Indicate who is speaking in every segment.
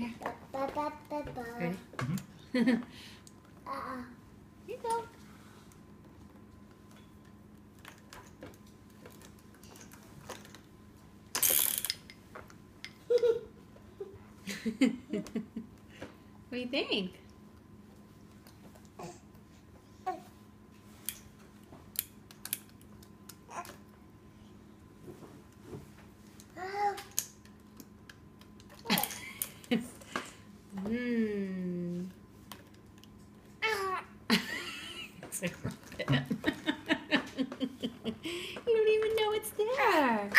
Speaker 1: Here. Ready?
Speaker 2: Mm-hmm.
Speaker 1: Here you go. What do you think? Mmm. It's like rabbit. You don't even know it's there.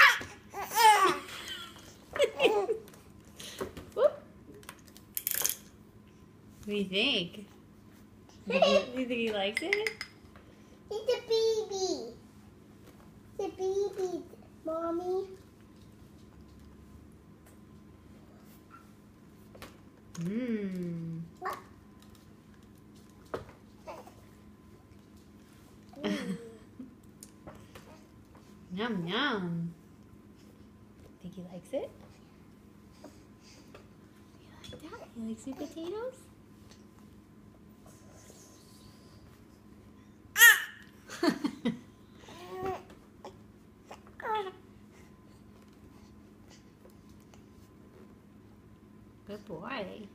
Speaker 1: Whoop. What do you think? Do you think he likes it?
Speaker 2: It's a baby. It's a baby, Mommy.
Speaker 1: Mmm. Yum yum. Think he likes it? You like that? You like sweet potatoes? Good boy.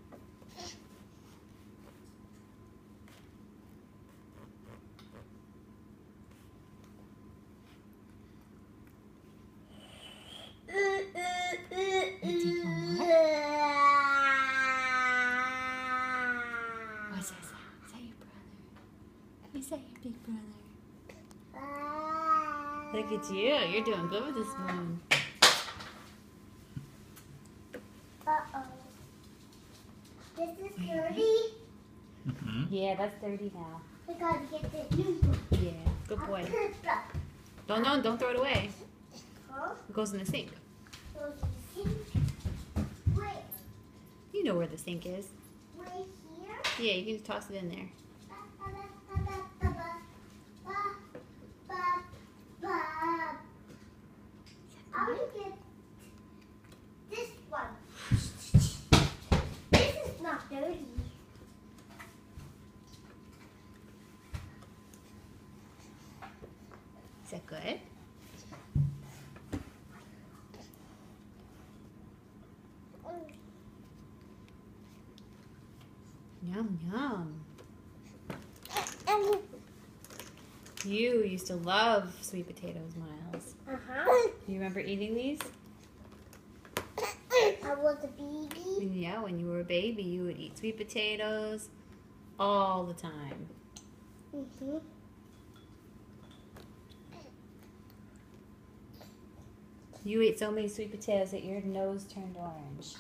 Speaker 1: What's that sound? Is that your brother? Is that your big brother? Look at you. You're doing good with the spoon.
Speaker 2: Uh-oh. This is dirty.
Speaker 1: Mm-hmm. Yeah, that's dirty now.
Speaker 2: We gotta get the new one.
Speaker 1: Yeah, good boy. Don't throw it away.
Speaker 2: Huh?
Speaker 1: It goes in the sink.
Speaker 2: Goes to the sink. Wait.
Speaker 1: You know where the sink is.
Speaker 2: Right here?
Speaker 1: Yeah, you can just toss it in there.
Speaker 2: I'm gonna get this one. This is not dirty.
Speaker 1: Is that good? Yum, yum. You used to love sweet potatoes, Miles.
Speaker 2: Uh-huh.
Speaker 1: Do you remember eating these?
Speaker 2: I was a baby.
Speaker 1: Yeah, when you were a baby, you would eat sweet potatoes all the time.
Speaker 2: Mm-hmm.
Speaker 1: You ate so many sweet potatoes that your nose turned orange.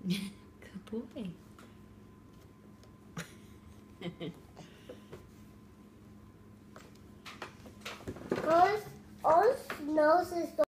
Speaker 1: Good boy.
Speaker 2: Ours nose is